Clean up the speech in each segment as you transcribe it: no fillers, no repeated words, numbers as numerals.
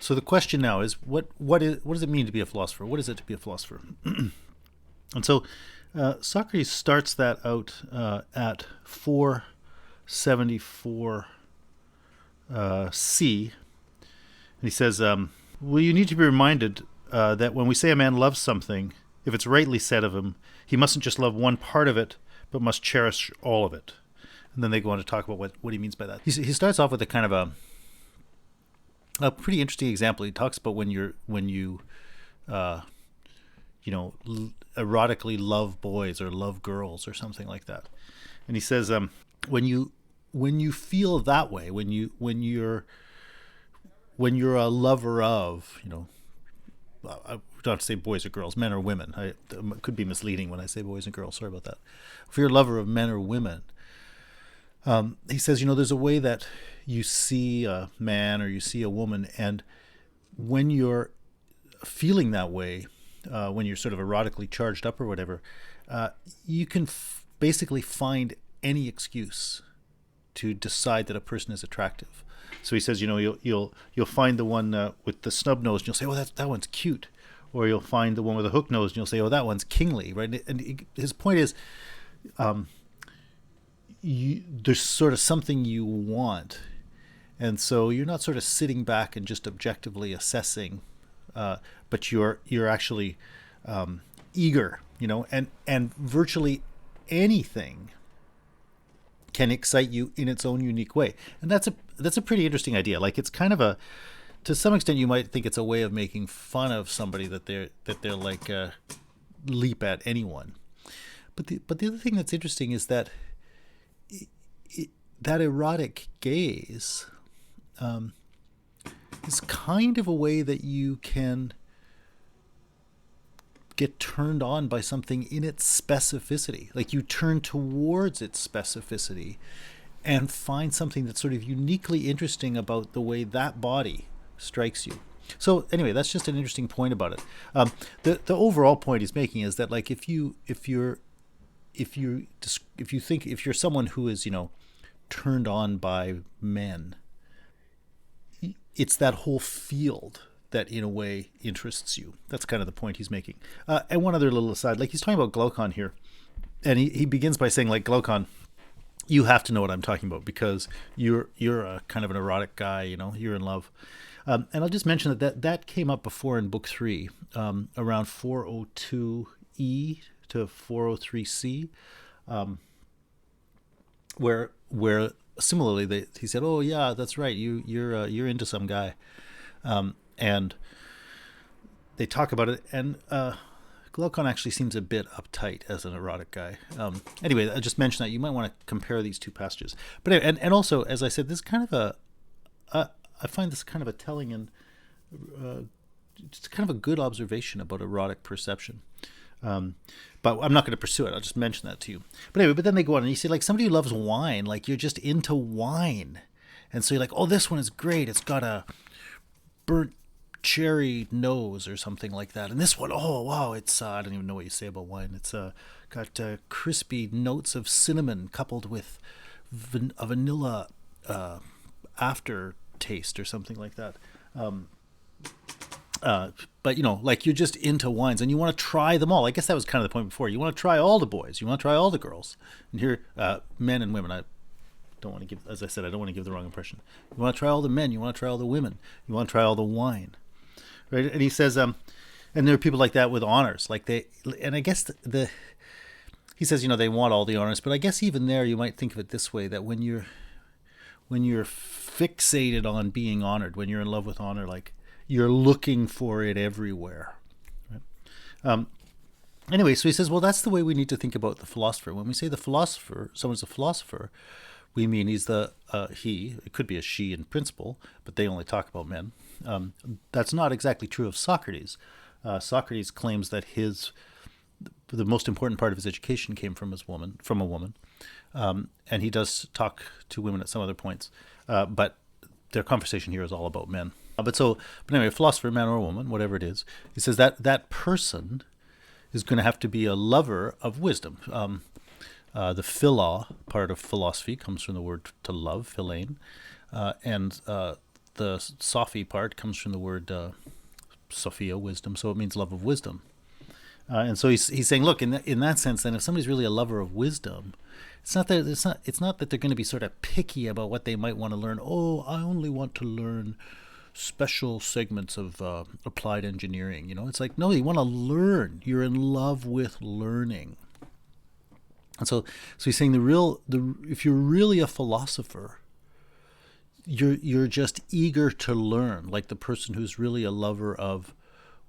So the question now is, what does it mean to be a philosopher? What is it to be a philosopher? And so Socrates starts that out at 474 C, and he says, well, you need to be reminded that when we say a man loves something, if it's rightly said of him, he mustn't just love one part of it, but must cherish all of it. And then they go on to talk about what he means by that. He starts off with a kind of a pretty interesting example. He talks about when you erotically love boys or love girls or something like that. And he says, when you feel that way, when you're a lover of, I don't have to say boys or girls, men or women. It could be misleading when I say boys and girls. Sorry about that. If you're a lover of men or women, he says, there's a way that you see a man or you see a woman, and when you're feeling that way, when you're sort of erotically charged up or whatever, you can basically find any excuse to decide that a person is attractive. So he says, you'll find the one with the snub nose, and you'll say, oh, that one's cute, or you'll find the one with a hook nose, and you'll say, oh, that one's kingly, right? And his point is, there's sort of something you want, and so you're not sort of sitting back and just objectively assessing, but you're actually eager, and virtually anything can excite you in its own unique way. And that's a pretty interesting idea. Like, it's kind of to some extent you might think it's a way of making fun of somebody that they're like leap at anyone. But the other thing that's interesting is that that erotic gaze is kind of a way that you can get turned on by something in its specificity. Like, you turn towards its specificity and find something that's sort of uniquely interesting about the way that body strikes you. So anyway, that's just an interesting point about it. The overall point he's making is that, like, if you're someone who is turned on by men, it's that whole field that in a way interests you. That's kind of the point he's making. And one other little aside, like, he's talking about Glaucon here, and he begins by saying, like, Glaucon, you have to know what I'm talking about because you're a kind of an erotic guy, you're in love. And I'll just mention that came up before in book 3, around 402E to 403C, where similarly he said, oh yeah, that's right, you're into some guy, and they talk about it, and Glaucon actually seems a bit uptight as an erotic guy. Anyway, I just mentioned that you might want to compare these two passages. But anyway, and also, as I said, this kind of I find this kind of a telling and it's kind of a good observation about erotic perception. But I'm not going to pursue it. I'll just mention that to you. But anyway, but then they go on and you see, like, somebody who loves wine, like, you're just into wine. And so you're like, oh, this one is great. It's got a burnt cherry nose or something like that. And this one, oh, wow, it's, I don't even know what you say about wine. It's got crispy notes of cinnamon coupled with a vanilla aftertaste or something like that. But like, you're just into wines and you want to try them all. I guess that was kind of the point before. You want to try all the boys. You want to try all the girls. And here, men and women, I don't want to give, as I said, I don't want to give the wrong impression. You want to try all the men. You want to try all the women. You want to try all the wine. Right? And he says, and there are people like that with honors. Like, and I guess he says, they want all the honors. But I guess even there, you might think of it this way, that when you're fixated on being honored, when you're in love with honor, like, you're looking for it everywhere. Right? Anyway, so he says, well, that's the way we need to think about the philosopher. When we say the philosopher, someone's a philosopher, we mean he's he. It could be a she in principle, but they only talk about men. That's not exactly true of Socrates. Socrates claims that the most important part of his education came from a woman, and he does talk to women at some other points, but their conversation here is all about men. But anyway, a philosopher, man or woman, whatever it is, he says that person is going to have to be a lover of wisdom. The philo part of philosophy comes from the word to love, philein, and the Sophy part comes from the word Sophia, wisdom, so it means love of wisdom. And so he's saying, look, in that sense, then if somebody's really a lover of wisdom, it's not that they're going to be sort of picky about what they might want to learn. Oh, I only want to learn special segments of applied engineering. It's like, no, you want to learn. You're in love with learning. And so he's saying if you're really a philosopher, you're just eager to learn, like the person who's really a lover of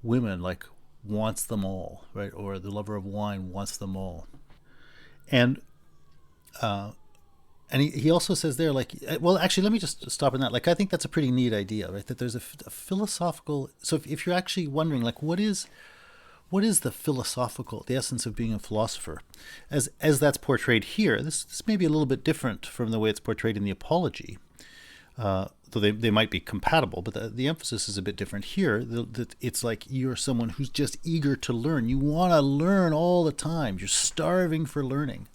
women, like wants them all, right? Or the lover of wine wants them all. And he also says there, like, well, actually, let me just stop on that. Like, I think that's a pretty neat idea, right? That there's a philosophical. So if you're actually wondering, like, what is the philosophical, the essence of being a philosopher, as that's portrayed here? This may be a little bit different from the way it's portrayed in the Apology. Though they might be compatible, but the emphasis is a bit different here. That it's like you're someone who's just eager to learn. You want to learn all the time. You're starving for learning.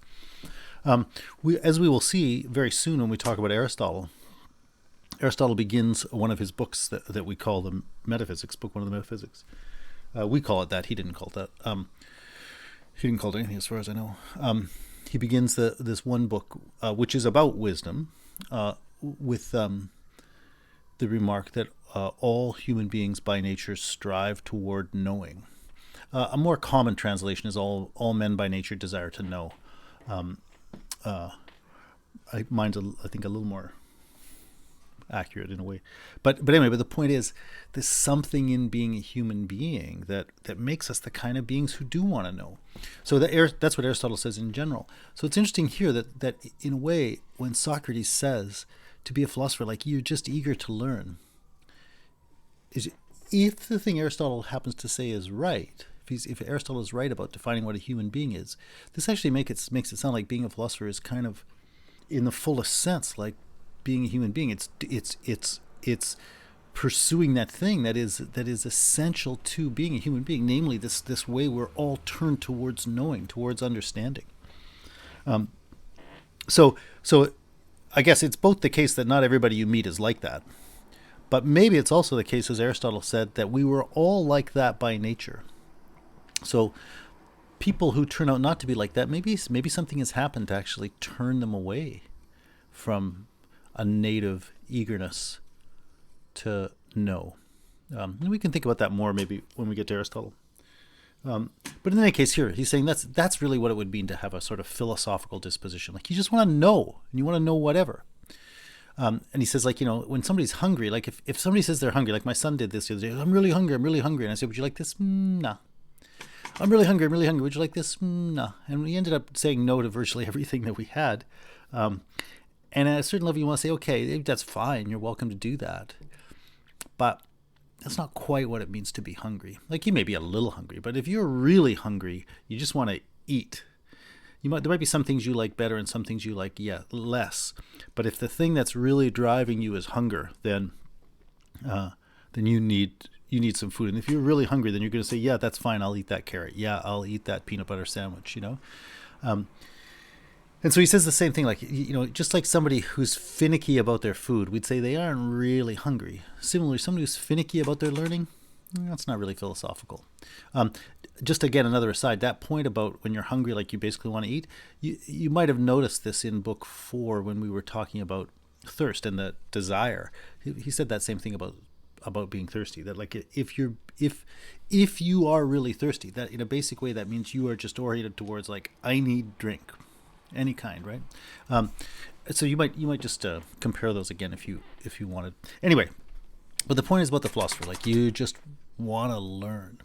As we will see very soon when we talk about Aristotle begins one of his books that we call the Metaphysics, book one of the Metaphysics. We call it that. He didn't call it that. He didn't call it anything as far as I know. He begins this one book, which is about wisdom, with the remark that all human beings by nature strive toward knowing. A more common translation is all men by nature desire to know. Mine's, I think, a little more accurate in a way. But anyway, the point is, there's something in being a human being that makes us the kind of beings who do want to know. So that's what Aristotle says in general. So it's interesting here that in a way, when Socrates says to be a philosopher, like, you're just eager to learn, if the thing Aristotle happens to say is right, if Aristotle is right about defining what a human being is, this actually makes it sound like being a philosopher is kind of, in the fullest sense, like being a human being. It's pursuing that thing that is essential to being a human being, namely this way we're all turned towards knowing, towards understanding. So I guess it's both the case that not everybody you meet is like that, but maybe it's also the case, as Aristotle said, that we were all like that by nature. So people who turn out not to be like that, maybe something has happened to actually turn them away from a native eagerness to know. And we can think about that more maybe when we get to Aristotle. But in any case, here he's saying that's really what it would mean to have a sort of philosophical disposition. Like, you just want to know, and you want to know whatever. And he says, like, when somebody's hungry, like if somebody says they're hungry, like my son did this the other day, I'm really hungry, and I said, would you like this? Nah. I'm really hungry, would you like this? No. And we ended up saying no to virtually everything that we had. And at a certain level, you want to say, okay, that's fine, you're welcome to do that. But that's not quite what it means to be hungry. Like, you may be a little hungry, but if you're really hungry, you just want to eat. There might be some things you like better and some things you like less. But if the thing that's really driving you is hunger, then you need some food. And if you're really hungry, then you're going to say, yeah, that's fine, I'll eat that carrot. Yeah, I'll eat that peanut butter sandwich, And so he says the same thing, like, just like somebody who's finicky about their food, we'd say they aren't really hungry. Similarly, somebody who's finicky about their learning, that's not really philosophical. Just again, another aside, that point about when you're hungry, like you basically want to eat, you might have noticed this in book 4 when we were talking about thirst and the desire. He said that same thing about being thirsty, that like if you are really thirsty, that in a basic way that means you are just oriented towards, like, I need drink, any kind, right? So you might just compare those again if you wanted. Anyway, but the point is about the philosopher, like, you just want to learn.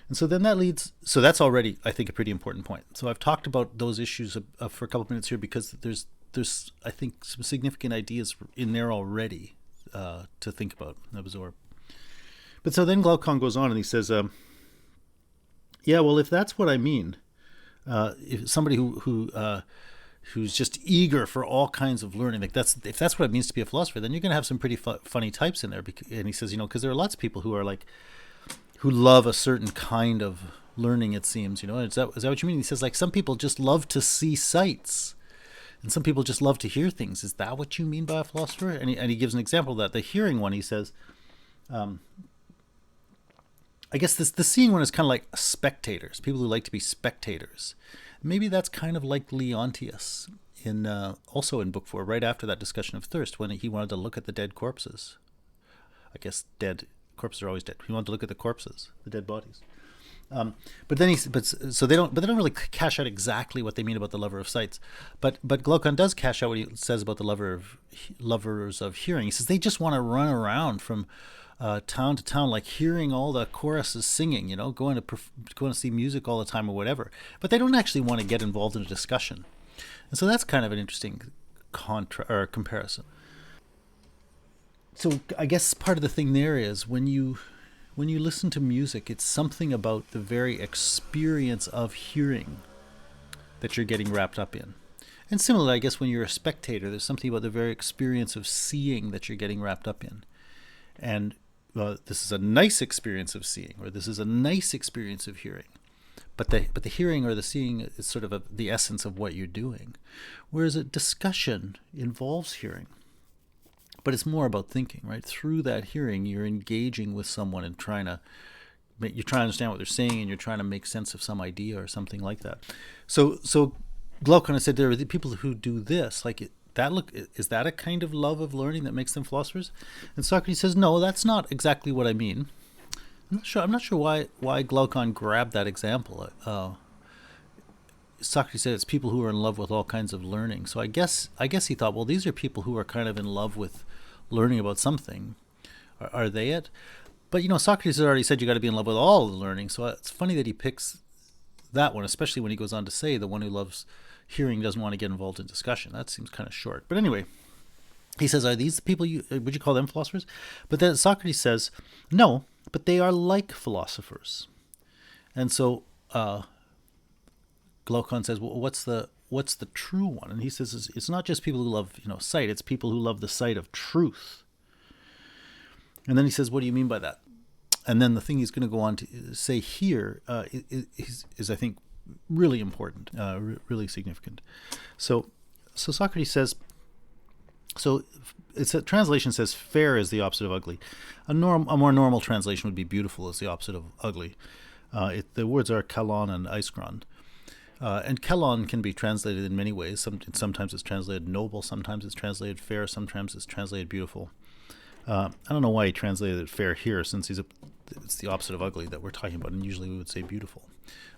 And so then so that's already, I think, a pretty important point. So I've talked about those issues for a couple of minutes here because there's I think some significant ideas in there already to think about, absorb. But so then Glaucon goes on and he says, yeah, well, if that's what I mean, if somebody who's just eager for all kinds of learning, like if that's what it means to be a philosopher, then you're going to have some pretty funny types in there. And he says, because there are lots of people who are like, who love a certain kind of learning, it seems, is that what you mean? He says, like, some people just love to see sights. And some people just love to hear things. Is that what you mean by a philosopher? And he gives an example of that. The hearing one, he says, I guess the seeing one is kind of like spectators, people who like to be spectators. Maybe that's kind of like Leontius in also in Book 4, right after that discussion of thirst, when he wanted to look at the dead corpses. I guess dead corpses are always dead. He wanted to look at the corpses, the dead bodies. But then they don't really cash out exactly what they mean about the lover of sights. But Glaucon does cash out what he says about the lovers of hearing. He says they just want to run around from town to town, like hearing all the choruses singing, going to see music all the time or whatever. But they don't actually want to get involved in a discussion. And so that's kind of an interesting comparison. So I guess part of the thing there is when you listen to music, it's something about the very experience of hearing that you're getting wrapped up in. And similarly, I guess when you're a spectator, there's something about the very experience of seeing that you're getting wrapped up in. And this is a nice experience of seeing, or this is a nice experience of hearing. But the hearing or the seeing is sort of the essence of what you're doing. Whereas a discussion involves hearing. But it's more about thinking, right? Through that hearing, you're engaging with someone and you're trying to understand what they're saying, and you're trying to make sense of some idea or something like that. So Glaucon has said there are the people who do this, is that a kind of love of learning that makes them philosophers? And Socrates says, no, that's not exactly what I mean. I'm not sure why Glaucon grabbed that example. Socrates said it's people who are in love with all kinds of learning. So I guess he thought, well, these are people who are kind of in love with learning about something. Are they it? But Socrates has already said you got to be in love with all the learning. So it's funny that he picks that one, especially when he goes on to say the one who loves hearing doesn't want to get involved in discussion. That seems kind of short. But anyway, he says, are these people would you call them philosophers? But then Socrates says, no, but they are like philosophers. And so Glaucon says, well, what's the true one? And he says it's not just people who love sight, it's people who love the sight of truth. And then he says, what do you mean by that? And then the thing he's going to go on to say here is I think really important, really significant. So Socrates says, it's a translation says fair is the opposite of ugly. A more normal translation would be beautiful is the opposite of ugly. The words are kalon and iskron. And kalon can be translated in many ways. Sometimes it's translated noble, sometimes it's translated fair, sometimes it's translated beautiful. I don't know why he translated it fair here, since it's the opposite of ugly that we're talking about, and usually we would say beautiful.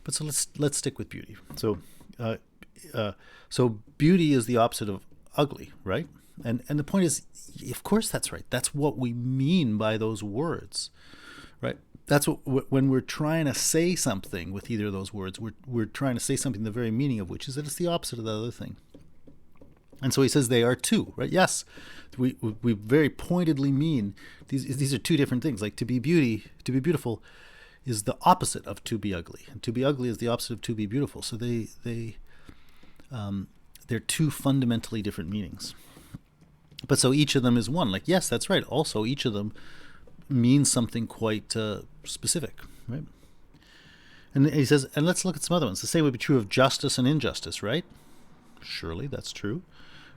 But so let's stick with beauty. So beauty is the opposite of ugly, right? And the point is, of course that's right. That's what we mean by those words, right? That's what when we're trying to say something with either of those words, we're trying to say something the very meaning of which is that it's the opposite of the other thing. And so he says they are two, right? Yes, we very pointedly mean these are two different things. Like to be beautiful is the opposite of to be ugly, and to be ugly is the opposite of to be beautiful. So they're two fundamentally different meanings. But so each of them is one. Like, yes, that's right. Also, each of them means something quite specific, right? And he says, and let's look at some other ones. The same would be true of justice and injustice, right? Surely that's true.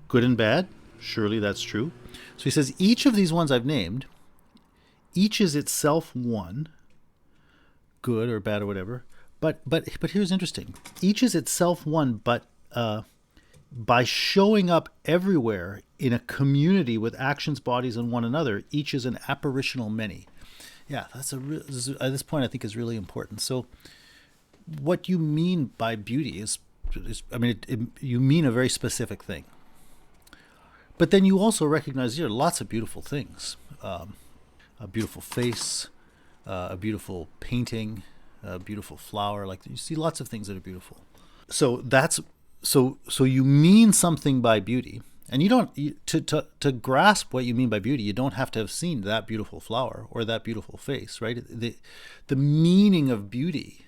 Good and bad? Surely that's true. So he says, each of these ones I've named, each is itself one, good or bad or whatever. But here's interesting. Each is itself one, but by showing up everywhere in a community with actions, bodies, and one another, each is an apparitional many. Yeah, at this point I think is really important. So what you mean by beauty is you mean a very specific thing. But then you also recognize there are lots of beautiful things. A beautiful face, a beautiful painting, a beautiful flower. Like you see lots of things that are beautiful. So you mean something by beauty, and you don't to grasp what you mean by beauty. You don't have to have seen that beautiful flower or that beautiful face, right? The meaning of beauty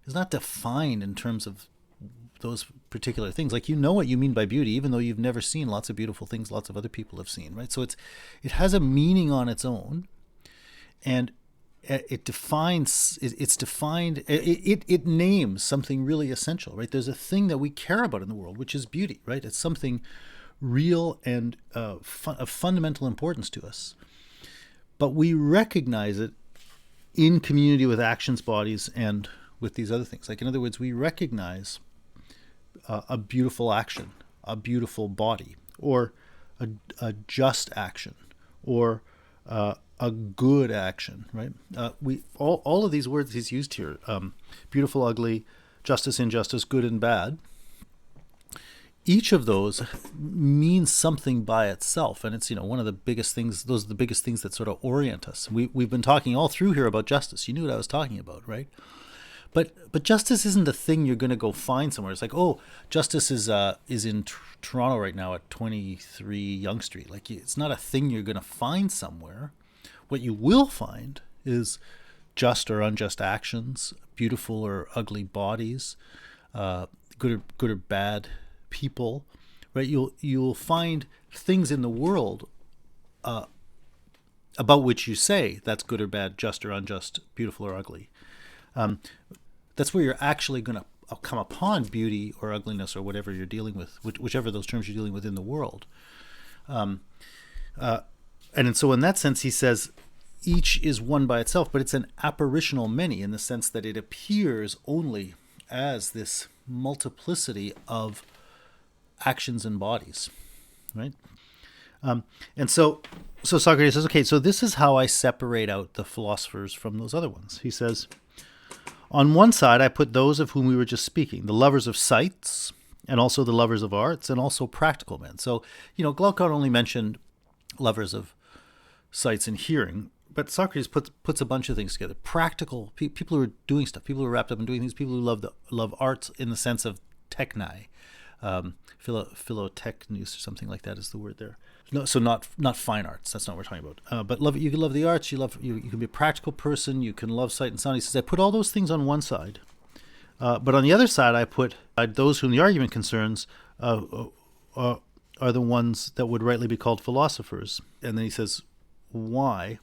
is not defined in terms of those particular things. Like what you mean by beauty, even though you've never seen lots of beautiful things lots of other people have seen, right? So it has a meaning on its own, and it defines, it's defined, it names something really essential, right? There's a thing that we care about in the world, which is beauty, right? It's something real and of fundamental importance to us. But we recognize it in community with actions, bodies, and with these other things. Like, in other words, we recognize a beautiful action, a beautiful body, or a just action, or a good action, right? We all of these words he's used here, beautiful, ugly, justice, injustice, good and bad. Each of those means something by itself, and it's one of the biggest things. Those are the biggest things that sort of orient us. We've been talking all through here about justice. You knew what I was talking about, right? But justice isn't a thing you're going to go find somewhere. It's like, oh, justice is in Toronto right now at 23 Yonge Street. Like, it's not a thing you're going to find somewhere. What you will find is just or unjust actions, beautiful or ugly bodies, good or bad people, right? You'll find things in the world about which you say that's good or bad, just or unjust, beautiful or ugly. That's where you're actually going to come upon beauty or ugliness or whatever you're dealing with, whichever those terms you're dealing with in the world. And so in that sense, he says each is one by itself, but it's an apparitional many in the sense that it appears only as this multiplicity of actions and bodies, right? And so Socrates says, okay, so this is how I separate out the philosophers from those other ones. He says, on one side, I put those of whom we were just speaking, the lovers of sights, and also the lovers of arts, and also practical men. So, Glaucon only mentioned lovers of sights and hearing, but Socrates puts a bunch of things together. Practical people who are doing stuff, people who are wrapped up in doing things, people who love arts in the sense of technai, philotechnus or something like that is the word there. No, so not fine arts. That's not what we're talking about. But you can love the arts. You can be a practical person. You can love sight and sound. He says I put all those things on one side, but on the other side I put those whom the argument concerns are the ones that would rightly be called philosophers. And then he says, why?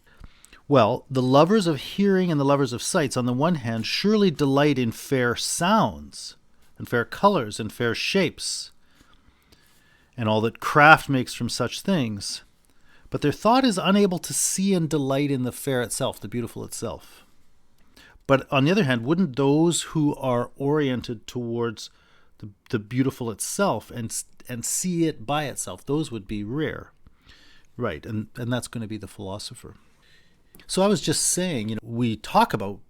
Well, the lovers of hearing and the lovers of sights, on the one hand, surely delight in fair sounds and fair colors and fair shapes, and all that craft makes from such things. But their thought is unable to see and delight in the fair itself, the beautiful itself. But on the other hand, wouldn't those who are oriented towards the beautiful itself and see it by itself, those would be rare? Right, and that's going to be the philosopher. So I was just saying, we talk about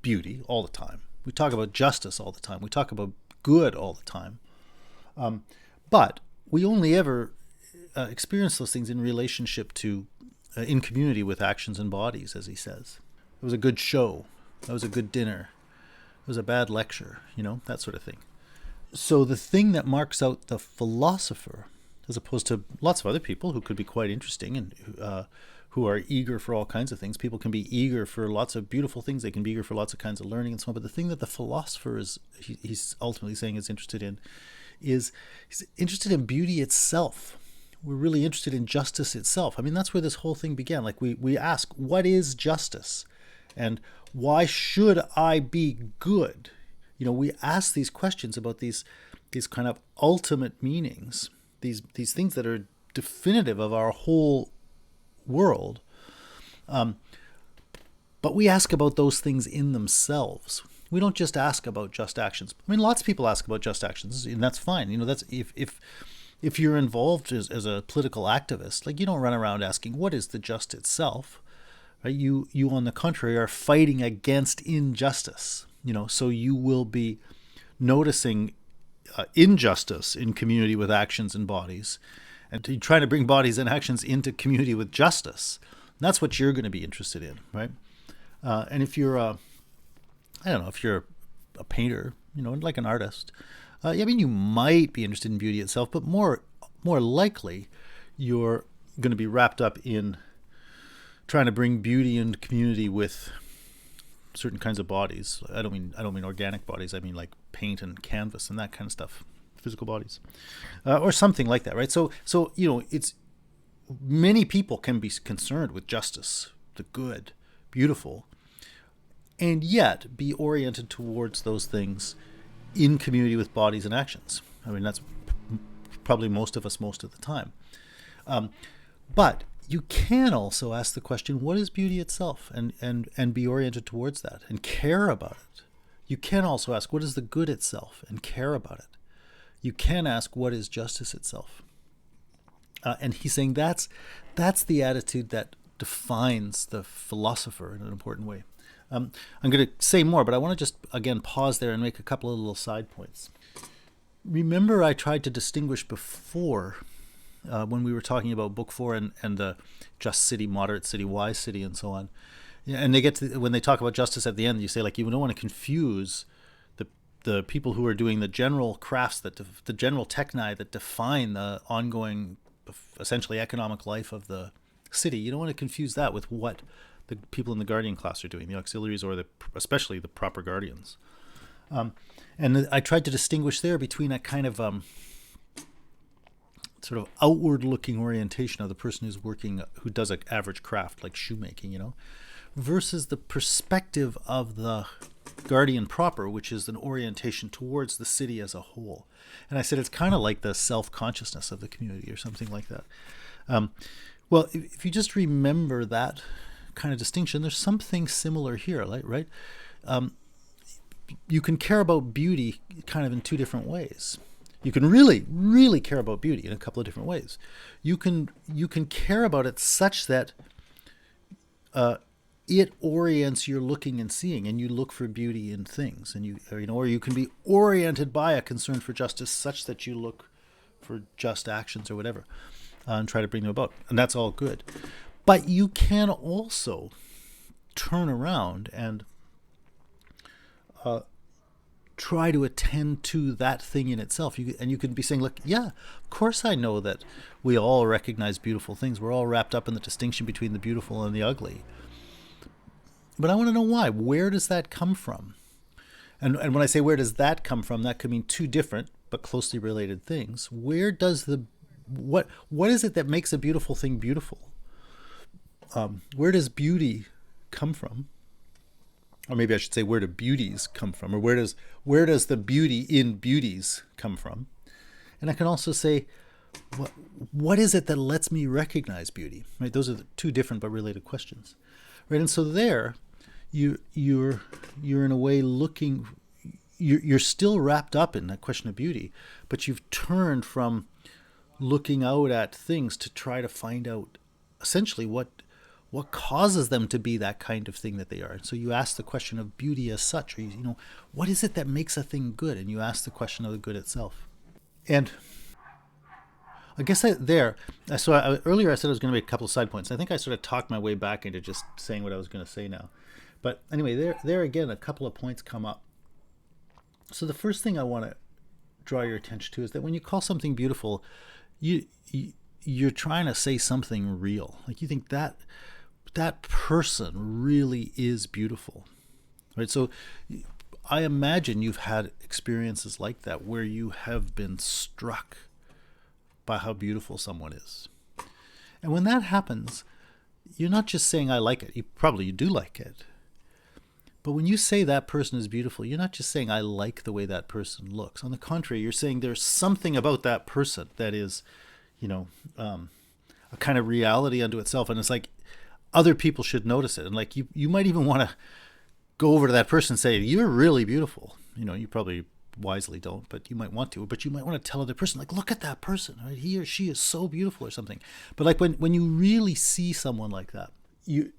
beauty all the time. We talk about justice all the time. We talk about good all the time. But we only ever experience those things in relationship to, in community with actions and bodies, as he says. It was a good show. That was a good dinner. It was a bad lecture, that sort of thing. So the thing that marks out the philosopher, as opposed to lots of other people who could be quite interesting and who are eager for all kinds of things. People can be eager for lots of beautiful things. They can be eager for lots of kinds of learning and so on. But the thing that the philosopher he's ultimately saying is interested in is he's interested in beauty itself. We're really interested in justice itself. I mean, that's where this whole thing began. Like we ask, what is justice? And why should I be good? We ask these questions about these kind of ultimate meanings, these things that are definitive of our whole world. But we ask about those things in themselves. We don't just ask about just actions. I mean, lots of people ask about just actions, and that's fine. That's if you're involved as a political activist, like, you don't run around asking what is the just itself, right? You on the contrary are fighting against injustice. So you will be noticing injustice in community with actions and bodies, and trying to bring bodies and actions into community with justice. And that's what you're going to be interested in, right? And if you're if you're a painter, like an artist, you might be interested in beauty itself, but more likely you're going to be wrapped up in trying to bring beauty and community with certain kinds of bodies. I don't mean organic bodies. I mean like paint and canvas and that kind of stuff, physical bodies, or something like that, right? So it's many people can be concerned with justice, the good, beautiful, and yet be oriented towards those things in community with bodies and actions. I mean, that's probably most of us most of the time. But you can also ask the question, what is beauty itself? And be oriented towards that and care about it. You can also ask, what is the good itself? And care about it. You can ask, what is justice itself? And he's saying that's the attitude that defines the philosopher in an important way. I'm going to say more, but I want to just, again, pause there and make a couple of little side points. Remember, I tried to distinguish before when we were talking about Book 4 and the just city, moderate city, wise city, and so on. Yeah, and they get to, when they talk about justice at the end, you say, like, you don't want to confuse the people who are doing the general crafts, the general techni that define the ongoing, essentially economic life of the city. You don't want to confuse that with what the people in the guardian class are doing, the auxiliaries or especially the proper guardians. And I tried to distinguish there between a kind of sort of outward-looking orientation of the person who's working, who does an average craft like shoemaking, versus the perspective of the guardian proper, which is an orientation towards the city as a whole. And I said it's kind of like the self-consciousness of the community or something like that. Well, if you just remember that kind of distinction, there's something similar here, right? You can care about beauty kind of in two different ways. You can really, really care about beauty in a couple of different ways. You can care about it such that it orients your looking and seeing, and you look for beauty in things, and or you can be oriented by a concern for justice such that you look for just actions or whatever, and try to bring them about, and that's all good. But you can also turn around and try to attend to that thing in itself. And you can be saying, look, yeah, of course I know that we all recognize beautiful things. We're all wrapped up in the distinction between the beautiful and the ugly. But I want to know why. Where does that come from? And when I say where does that come from, that could mean two different but closely related things. Where does what is it that makes a beautiful thing beautiful? Where does beauty come from? Or maybe I should say, where do beauties come from? Or where does the beauty in beauties come from? And I can also say, what is it that lets me recognize beauty? Right? Those are the two different but related questions. Right? And so there, you're in a way looking. You're still wrapped up in that question of beauty, but you've turned from looking out at things to try to find out essentially what causes them to be that kind of thing that they are. And so you ask the question of beauty as such, or what is it that makes a thing good? And you ask the question of the good itself. And I guess earlier I said I was going to make a couple of side points. I think I sort of talked my way back into just saying what I was going to say now. But anyway, there again, a couple of points come up. So the first thing I want to draw your attention to is that when you call something beautiful, you're trying to say something real. Like you think that person really is beautiful, right? So I imagine you've had experiences like that where you have been struck by how beautiful someone is. And when that happens, you're not just saying I like it. You do like it. But when you say that person is beautiful, you're not just saying I like the way that person looks. On the contrary, you're saying there's something about that person that is, a kind of reality unto itself. And it's like other people should notice it. And like you might even want to go over to that person and say, you're really beautiful. You probably wisely don't, but you might want to. But you might want to tell the person, like, look at that person, right? He or she is so beautiful or something. But like when you really see someone like that, your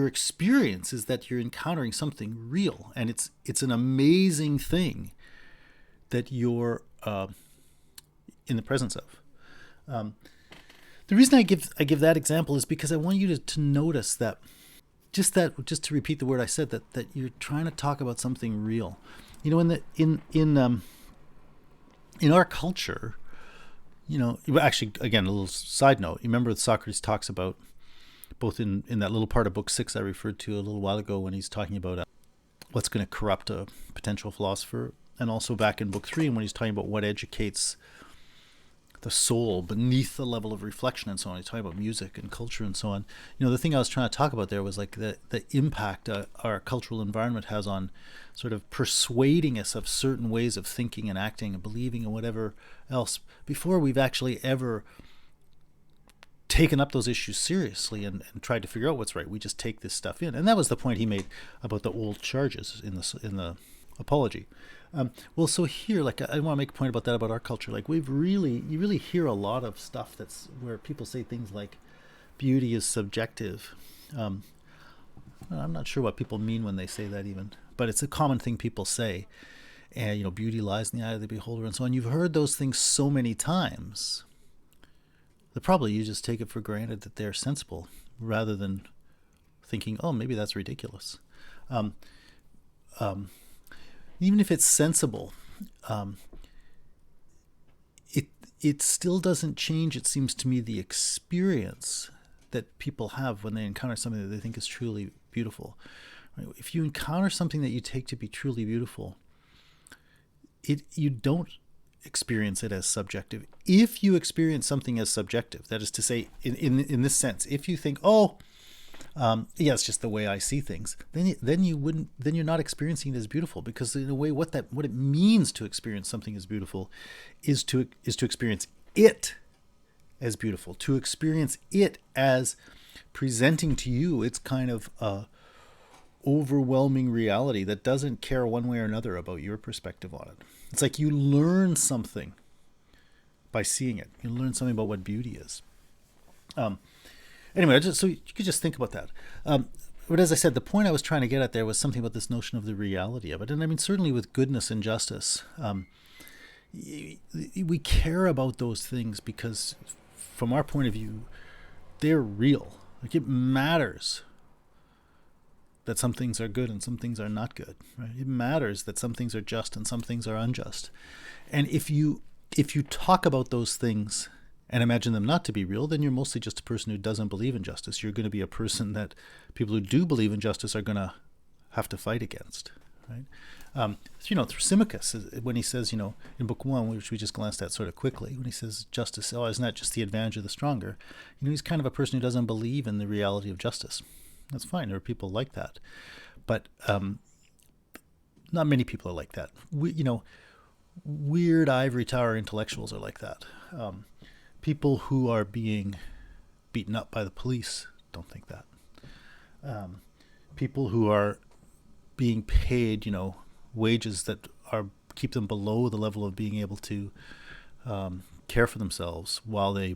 experience is that you're encountering something real, and it's an amazing thing that you're in the presence of. The reason I give that example is because I want you to notice that, just to repeat the word I said, that you're trying to talk about something real. In our culture, actually, again, a little side note. You remember Socrates talks about, both in that little part of Book 6 I referred to a little while ago when he's talking about what's going to corrupt a potential philosopher, and also back in Book 3 when he's talking about what educates the soul beneath the level of reflection and so on. You talk about music and culture and so on. The thing I was trying to talk about there was like the impact our cultural environment has on sort of persuading us of certain ways of thinking and acting and believing and whatever else before we've actually ever taken up those issues seriously and tried to figure out what's right. We just take this stuff in. And that was the point he made about the old charges in the Apology. Well, so here, like, I want to make a point about that, about our culture. Like, you really hear a lot of stuff that's where people say things like beauty is subjective. I'm not sure what people mean when they say that even, but it's a common thing people say. And, beauty lies in the eye of the beholder and so on. You've heard those things so many times that probably you just take it for granted that they're sensible rather than thinking, oh, maybe that's ridiculous. Even if it's sensible, it still doesn't change, it seems to me, the experience that people have when they encounter something that they think is truly beautiful. Right? If you encounter something that you take to be truly beautiful, you don't experience it as subjective. If you experience something as subjective, that is to say, in this sense, if you think, it's just the way I see things, then you're not experiencing it as beautiful, because in a way what it means to experience something as beautiful is to experience it as beautiful, to experience it as presenting to you its kind of overwhelming reality that doesn't care one way or another about your perspective on it. It's like you learn something by seeing it. You learn something about what beauty is. Anyway, so you could just think about that. But as I said, the point I was trying to get at there was something about this notion of the reality of it. And I mean, certainly with goodness and justice, we care about those things because from our point of view, they're real. Like, it matters that some things are good and some things are not good. Right? It matters that some things are just and some things are unjust. And if you talk about those things and imagine them not to be real, then you're mostly just a person who doesn't believe in justice. You're going to be a person that people who do believe in justice are going to have to fight against, right? Thrasymachus, when he says, in Book 1, which we just glanced at sort of quickly, when he says justice isn't that just the advantage of the stronger, he's kind of a person who doesn't believe in the reality of justice. That's fine. There are people like that. But not many people are like that. Weird ivory tower intellectuals are like that. People who are being beaten up by the police don't think that. People who are being paid, wages that keep them below the level of being able to care for themselves while they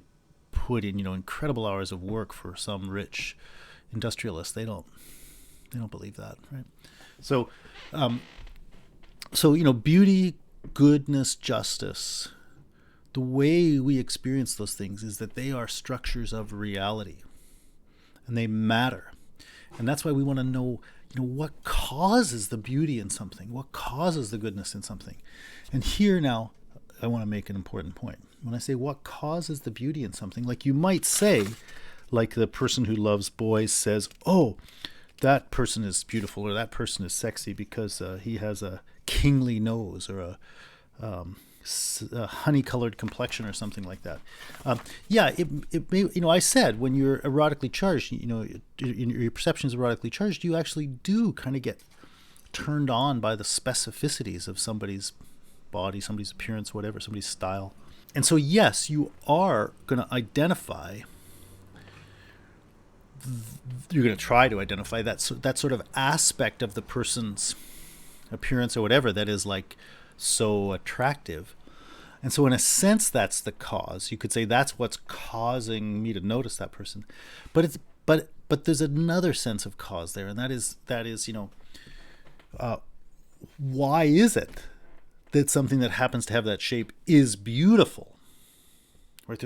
put in, incredible hours of work for some rich industrialist. They don't believe that, right? So, beauty, goodness, justice, the way we experience those things is that they are structures of reality and they matter. And that's why we want to know, what causes the beauty in something, what causes the goodness in something. And here now, I want to make an important point. When I say what causes the beauty in something, like you might say, like the person who loves boys says, oh, that person is beautiful or that person is sexy because he has a kingly nose or a honey-colored complexion or something like that. It may, I said when you're erotically charged, your perception is erotically charged, you actually do kind of get turned on by the specificities of somebody's body, somebody's appearance, whatever, somebody's style. And so, yes, you are going to identify, you're going to try to identify that sort of aspect of the person's appearance or whatever that is like so attractive. And so in a sense, that's the cause. You could say that's what's causing me to notice that person. But there's another sense of cause there, and that is why is it that something that happens to have that shape is beautiful? Right?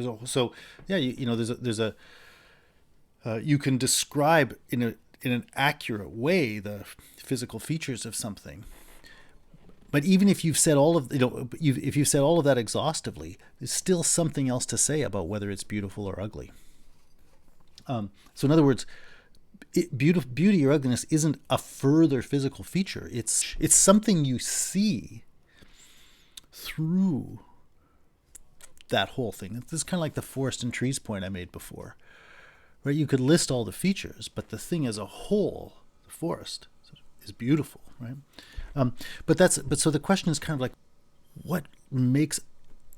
You can describe in an accurate way the physical features of something. But even if you've said all of if you've said all of that exhaustively, there's still something else to say about whether it's beautiful or ugly. So in other words, beauty or ugliness isn't a further physical feature. It's something you see through that whole thing. This is kind of like the forest and trees point I made before, right? You could list all the features, but the thing as a whole, the forest, is beautiful, right? But so the question is kind of like, what makes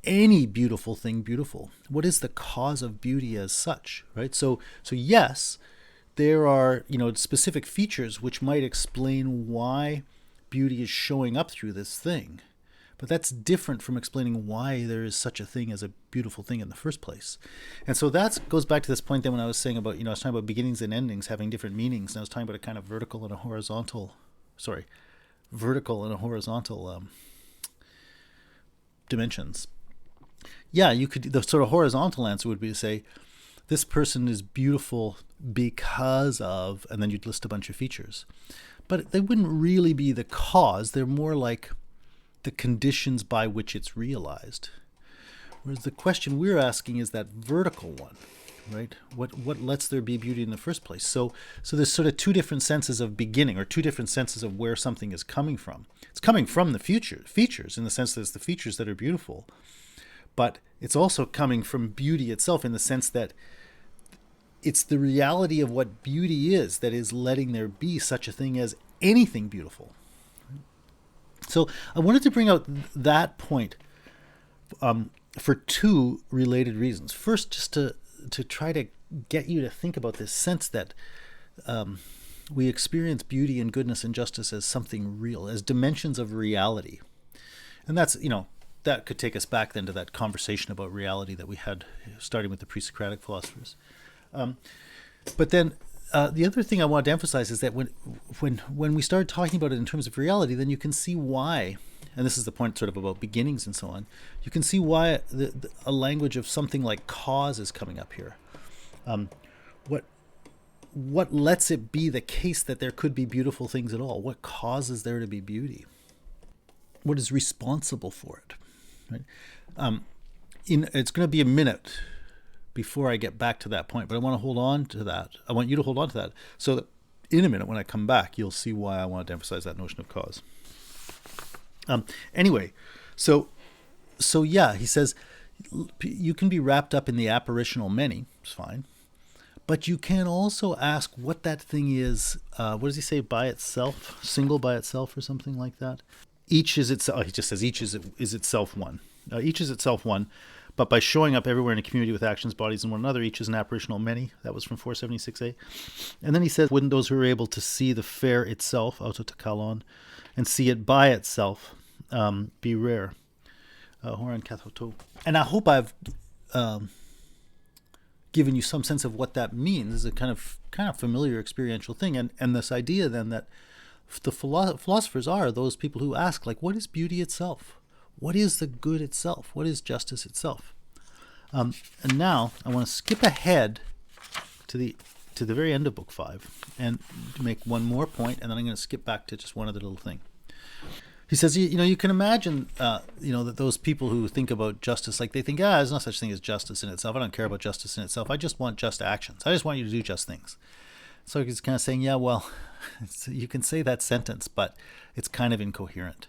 any beautiful thing beautiful? What is the cause of beauty as such, right? So yes, there are, specific features which might explain why beauty is showing up through this thing. But that's different from explaining why there is such a thing as a beautiful thing in the first place. And so that goes back to this point then when I was saying about, I was talking about beginnings and endings having different meanings. And I was talking about a kind of vertical and a horizontal dimensions. Yeah, the sort of horizontal answer would be to say, this person is beautiful because of, and then you'd list a bunch of features. But they wouldn't really be the cause. They're more like the conditions by which it's realized. Whereas the question we're asking is that vertical one, right? What lets there be beauty in the first place? So there's sort of two different senses of beginning, or two different senses of where something is coming from. It's coming from the features in the sense that it's the features that are beautiful, but it's also coming from beauty itself in the sense that it's the reality of what beauty is that is letting there be such a thing as anything beautiful. So I wanted to bring out that point for two related reasons. First, just to try to get you to think about this sense that we experience beauty and goodness and justice as something real, as dimensions of reality. And that's, that could take us back then to that conversation about reality that we had starting with the pre-Socratic philosophers. But then the other thing I wanted to emphasize is that when we start talking about it in terms of reality, then you can see why, and this is the point sort of about beginnings and so on, you can see why a language of something like cause is coming up here. What lets it be the case that there could be beautiful things at all? What causes there to be beauty? What is responsible for it? Right? It's going to be a minute before I get back to that point, but I want to hold on to that. I want you to hold on to that so that in a minute when I come back, you'll see why I wanted to emphasize that notion of cause. Anyway, so yeah, he says you can be wrapped up in the apparitional many, it's fine, but you can also ask what that thing is. What does he say? By itself, single by itself, or something like that. Each is itself. He just says each is itself one. Each is itself one. But by showing up everywhere in a community with actions, bodies, and one another, each is an apparitional many. That was from 476a. And then he says, wouldn't those who are able to see the fair itself, autotakalon, and see it by itself, be rare? Horan kathoto. And I hope I've given you some sense of what that means. It's a kind of familiar experiential thing. And this idea then that the philosophers are those people who ask, like, what is beauty itself? What is the good itself? What is justice itself? And now I want to skip ahead to the very end of Book 5 and make one more point, and then I'm going to skip back to just one other little thing. He says, you can imagine, that those people who think about justice, like they think, there's no such thing as justice in itself. I don't care about justice in itself. I just want just actions. I just want you to do just things. So he's kind of saying, yeah, well, you can say that sentence, but it's kind of incoherent.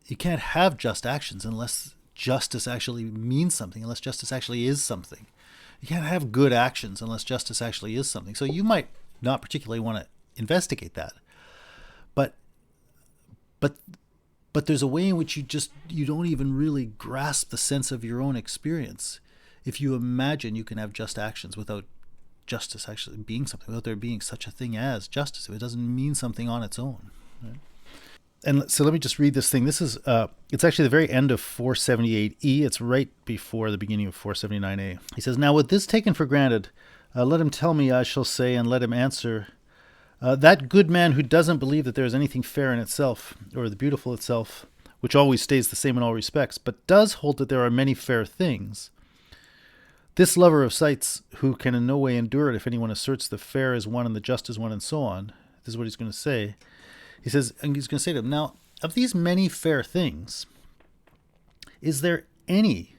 You can't have just actions unless justice actually means something, unless justice actually is something. You can't have good actions unless justice actually is something. So you might not particularly want to investigate that. But there's a way in which you don't even really grasp the sense of your own experience if you imagine you can have just actions without justice actually being something, without there being such a thing as justice, if it doesn't mean something on its own. Right? And so let me just read this thing. This is, it's actually the very end of 478e. It's right before the beginning of 479a. He says, now with this taken for granted, let him tell me, I shall say, and let him answer, that good man who doesn't believe that there is anything fair in itself, or the beautiful itself, which always stays the same in all respects, but does hold that there are many fair things, this lover of sights, who can in no way endure it if anyone asserts the fair is one and the just is one and so on, this is what he's going to say. He says, and he's going to say to him, now, of these many fair things, is there any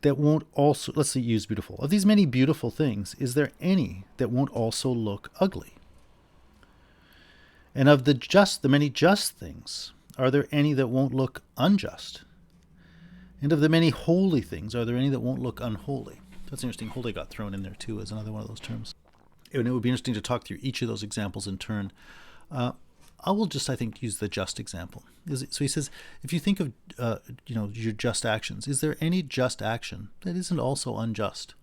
that won't also, let's say use beautiful, of these many beautiful things, is there any that won't also look ugly? And of the many just things, are there any that won't look unjust? And of the many holy things, are there any that won't look unholy? That's interesting. Holy got thrown in there too as another one of those terms. And it would be interesting to talk through each of those examples in turn. I will just, I think, use the just example. So he says, if you think of, your just actions, is there any just action that isn't also unjust?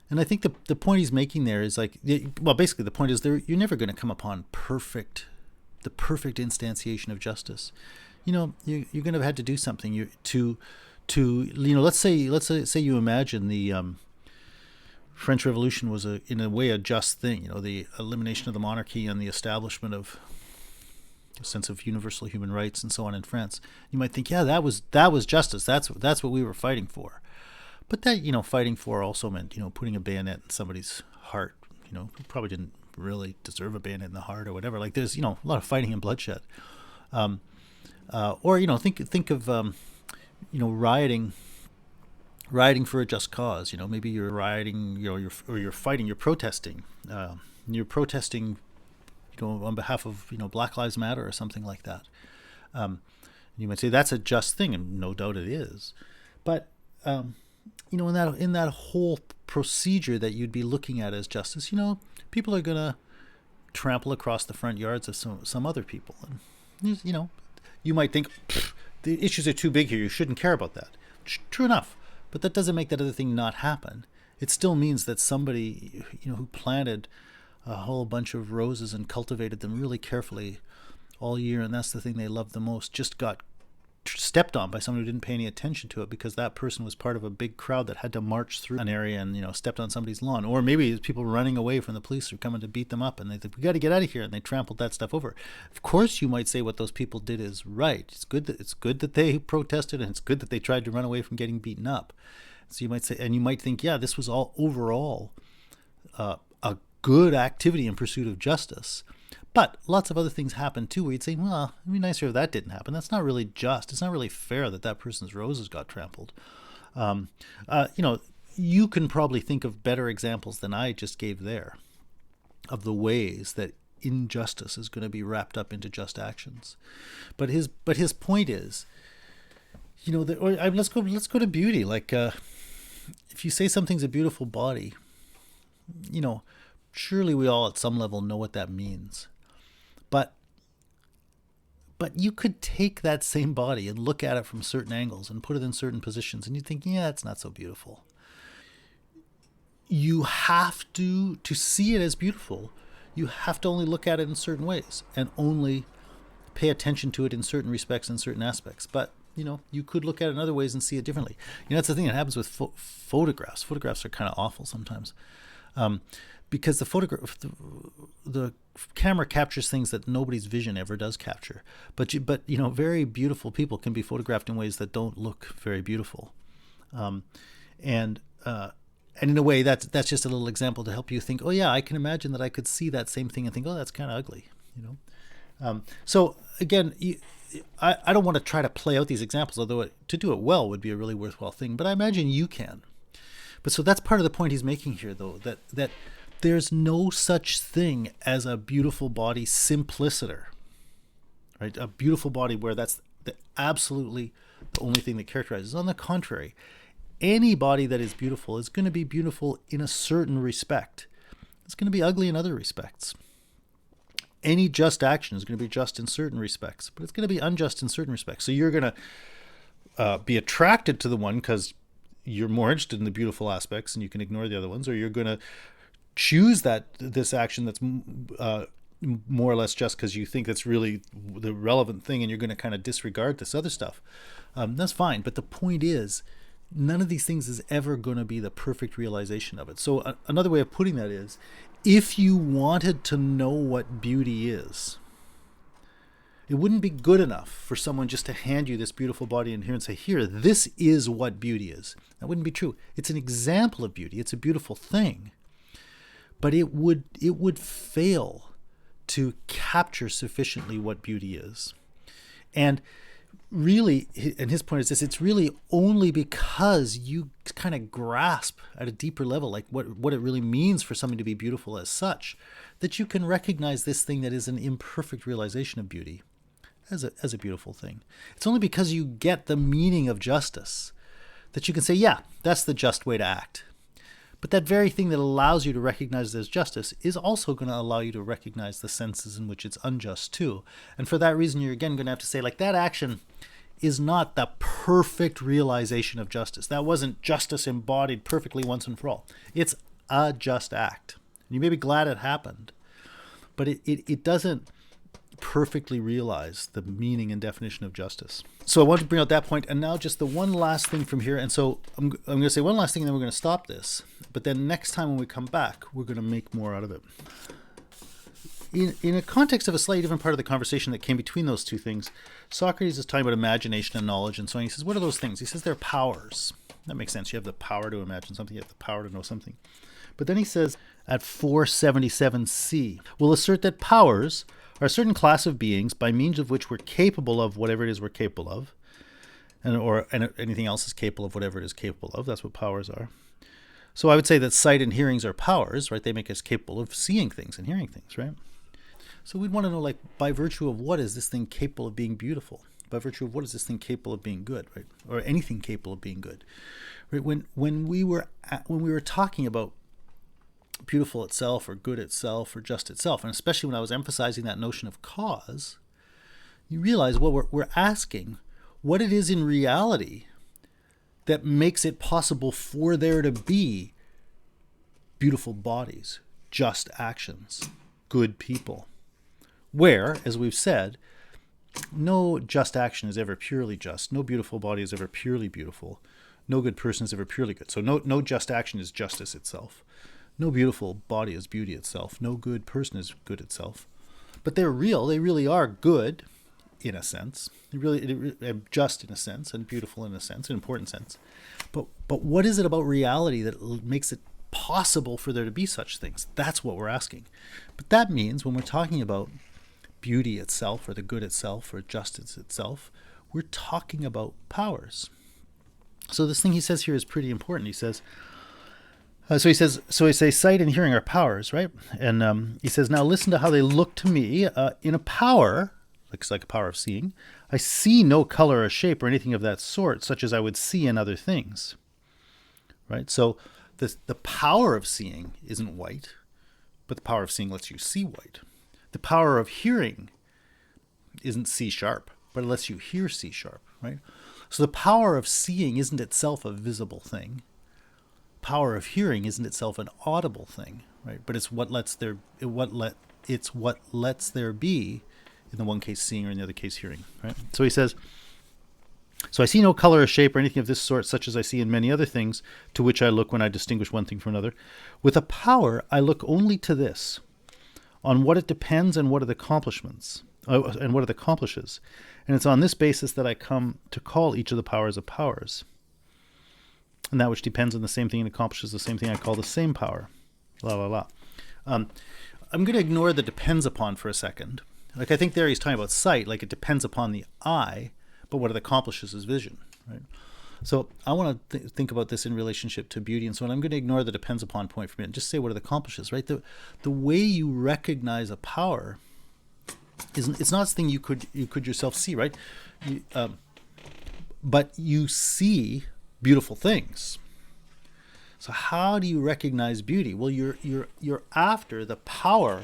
And I think the point he's making there is basically the point is you're never going to come upon the perfect instantiation of justice. You're going to have had to do something let's say you imagine the French Revolution was in a way a just thing, the elimination of the monarchy and the establishment of a sense of universal human rights and so on in France. You might think, yeah, that was justice. That's what we were fighting for. But that, fighting for also meant, putting a bayonet in somebody's heart, who probably didn't really deserve a bayonet in the heart or whatever. Like there's, a lot of fighting and bloodshed. Or think of rioting for a just cause. Maybe you're rioting, you're fighting, you're protesting. You're protesting, on behalf of Black Lives Matter or something like that. You might say that's a just thing, and no doubt it is. But in that whole procedure that you'd be looking at as justice, people are gonna trample across the front yards of some other people, and you might think the issues are too big here. You shouldn't care about that. True enough, but that doesn't make that other thing not happen. It still means that somebody who planted a whole bunch of roses and cultivated them really carefully all year, and that's the thing they loved the most, just got stepped on by someone who didn't pay any attention to it because that person was part of a big crowd that had to march through an area and stepped on somebody's lawn. Or maybe it's people running away from the police who are coming to beat them up, and they think, we got to get out of here, and they trampled that stuff over. Of course you might say what those people did is right. It's good that they protested, and it's good that they tried to run away from getting beaten up. So you might say, and you might think, yeah, this was all overall a good activity in pursuit of justice. But lots of other things happen too, where you'd say, well, it'd be nicer if that didn't happen. That's not really just. It's not really fair that person's roses got trampled. You can probably think of better examples than I just gave there of the ways that injustice is going to be wrapped up into just actions. But his point is, let's go to beauty. Like, if you say something's a beautiful body, surely we all at some level know what that means. But you could take that same body and look at it from certain angles and put it in certain positions, and you think, yeah, it's not so beautiful. You have to see it as beautiful, you have to only look at it in certain ways and only pay attention to it in certain respects and certain aspects. But you could look at it in other ways and see it differently. That's the thing that happens with photographs. Photographs are kind of awful sometimes. Because the camera captures things that nobody's vision ever does capture. But very beautiful people can be photographed in ways that don't look very beautiful. And in a way, that's just a little example to help you think, oh yeah, I can imagine that I could see that same thing and think, oh, that's kind of ugly. So again, I don't want to try to play out these examples, although to do it well would be a really worthwhile thing. But I imagine you can. But so that's part of the point he's making here, though, that there's no such thing as a beautiful body simpliciter, right? A beautiful body where that's absolutely the only thing that characterizes. On the contrary, any body that is beautiful is going to be beautiful in a certain respect. It's going to be ugly in other respects. Any just action is going to be just in certain respects, but it's going to be unjust in certain respects. So you're going to be attracted to the one because you're more interested in the beautiful aspects and you can ignore the other ones, or you're going to choose this action that's more or less just because you think that's really the relevant thing, and you're going to kind of disregard this other stuff. That's fine, but the point is, none of these things is ever going to be the perfect realization of it. So another way of putting that is, if you wanted to know what beauty is, it wouldn't be good enough for someone just to hand you this beautiful body in here and say, here, this is what beauty is. That wouldn't be true. It's an example of beauty. It's a beautiful thing. But it would fail to capture sufficiently what beauty is. And really, and his point is this, it's really only because you kind of grasp at a deeper level like what it really means for something to be beautiful as such, that you can recognize this thing that is an imperfect realization of beauty as a beautiful thing. It's only because you get the meaning of justice that you can say, yeah, that's the just way to act. But that very thing that allows you to recognize there's justice is also going to allow you to recognize the senses in which it's unjust too. And for that reason, you're again going to have to say, like, that action is not the perfect realization of justice. That wasn't justice embodied perfectly once and for all. It's a just act. You may be glad it happened, but it doesn't perfectly realize the meaning and definition of justice. So I want to bring out that point, and now just the one last thing from here. And so I'm going to say one last thing, and then we're going to stop this. But then next time when we come back, we're going to make more out of it. In a context of a slightly different part of the conversation that came between those two things, Socrates is talking about imagination and knowledge and so on. He says, what are those things? He says they're powers. That makes sense. You have the power to imagine something. You have the power to know something. But then he says at 477c, we'll assert that powers are a certain class of beings by means of which we're capable of whatever it is we're capable of, and anything else is capable of whatever it is capable of. That's what powers are. So I would say that sight and hearings are powers, right? They make us capable of seeing things and hearing things, right? So we'd want to know, like, by virtue of what is this thing capable of being beautiful? By virtue of what is this thing capable of being good, right? Or anything capable of being good, right? When we were talking about beautiful itself or good itself or just itself, and especially when I was emphasizing that notion of cause, you realize what we're asking, what it is in reality that makes it possible for there to be beautiful bodies, just actions, good people. Where, as we've said, no just action is ever purely just. No beautiful body is ever purely beautiful. No good person is ever purely good. So no just action is justice itself. No beautiful body is beauty itself. No good person is good itself. But they're real. They really are good in a sense. They really just in a sense, and beautiful in a sense, an important sense. But what is it about reality that makes it possible for there to be such things? That's what we're asking. But that means when we're talking about beauty itself or the good itself or justice itself, we're talking about powers. So this thing he says here is pretty important. He says, so he says, sight and hearing are powers, right? And he says, now listen to how they look to me. In a power, looks like a power of seeing, I see no color or shape or anything of that sort, such as I would see in other things, right? So the power of seeing isn't white, but the power of seeing lets you see white. The power of hearing isn't C sharp, but it lets you hear C sharp, right? So the power of seeing isn't itself a visible thing. Power of hearing isn't itself an audible thing, right? But it's what lets there be, in the one case seeing or in the other case hearing, right? So he says, so I see no color or shape or anything of this sort, such as I see in many other things to which I look when I distinguish one thing from another. With a power, I look only to this, on what it depends and what it accomplishes. And it's on this basis that I come to call each of the powers of powers. And that which depends on the same thing and accomplishes the same thing I call the same power. I'm going to ignore the depends upon for a second. Like, I think there he's talking about sight, like it depends upon the eye, but what it accomplishes is vision, right? So I want to think about this in relationship to beauty and so on. I'm going to ignore the depends upon point for a minute and just say what it accomplishes, right? The way you recognize a power it's not something you could yourself see, right? But you see beautiful things. So how do you recognize beauty? Well, you're after the power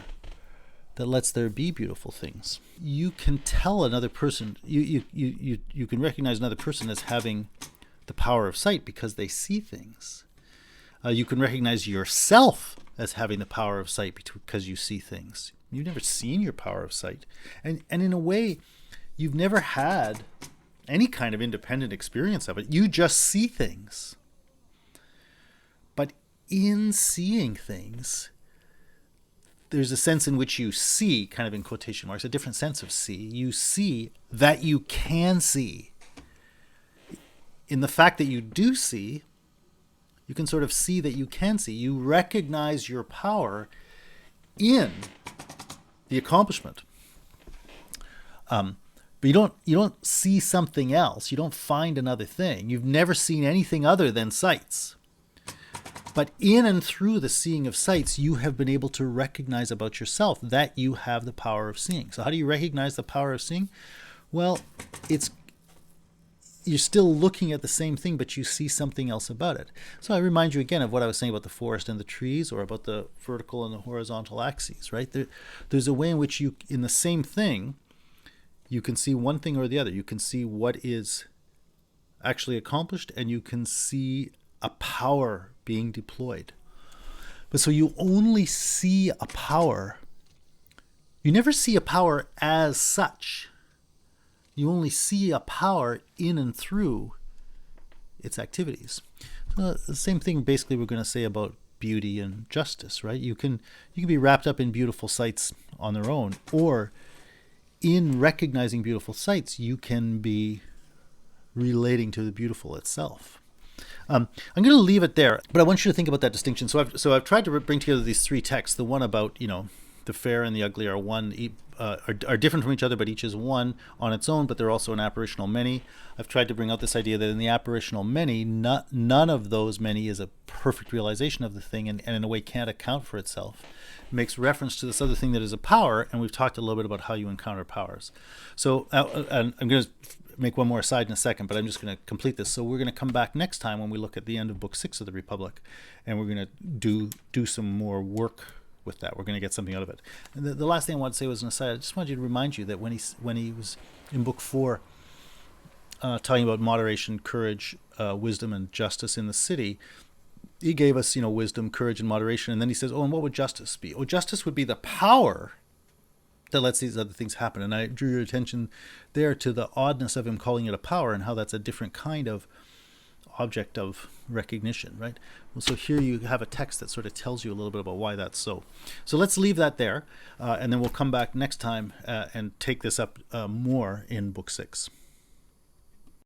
that lets there be beautiful things. You can tell another person, you can recognize another person as having the power of sight because they see things. You can recognize yourself as having the power of sight because you see things. You've never seen your power of sight. And in a way, you've never had any kind of independent experience of it. You just see things. But in seeing things, there's a sense in which you see, kind of in quotation marks, a different sense of see. You see that you can see. In the fact that you do see, you can sort of see that you can see. You recognize your power in the accomplishment. But you don't see something else. You don't find another thing. You've never seen anything other than sights. But in and through the seeing of sights, you have been able to recognize about yourself that you have the power of seeing. So how do you recognize the power of seeing? Well, it's you're still looking at the same thing, but you see something else about it. So I remind you again of what I was saying about the forest and the trees, or about the vertical and the horizontal axes, right? There's a way in which you, in the same thing, you can see one thing or the other. You can see what is actually accomplished, and you can see a power being deployed. But so you only see a power. You never see a power as such. You only see a power in and through its activities. So the same thing basically we're going to say about beauty and justice, right? You can be wrapped up in beautiful sights on their own, or in recognizing beautiful sights, you can be relating to the beautiful itself. I'm going to leave it there, but I want you to think about that distinction. So I've tried to bring together these three texts. The one about, the fair and the ugly are one, are different from each other, but each is one on its own, but they're also an apparitional many. I've tried to bring out this idea that in the apparitional many, none of those many is a perfect realization of the thing, and in a way can't account for itself. It makes reference to this other thing that is a power, and we've talked a little bit about how you encounter powers. So I'm going to make one more aside in a second, but I'm just going to complete this. So we're going to come back next time when we look at the end of Book 6 of the Republic, and we're going to do some more work with that. We're going to get something out of it. And the last thing I want to say was an aside. I just wanted to remind you that when he was in Book 4 talking about moderation, courage, wisdom, and justice in the city, he gave us, wisdom, courage, and moderation. And then he says, and what would justice be? Justice would be the power that lets these other things happen. And I drew your attention there to the oddness of him calling it a power, and how that's a different kind of object of recognition, right? Well, so here you have a text that sort of tells you a little bit about why that's so. So let's leave that there, and then we'll come back next time and take this up more in Book 6.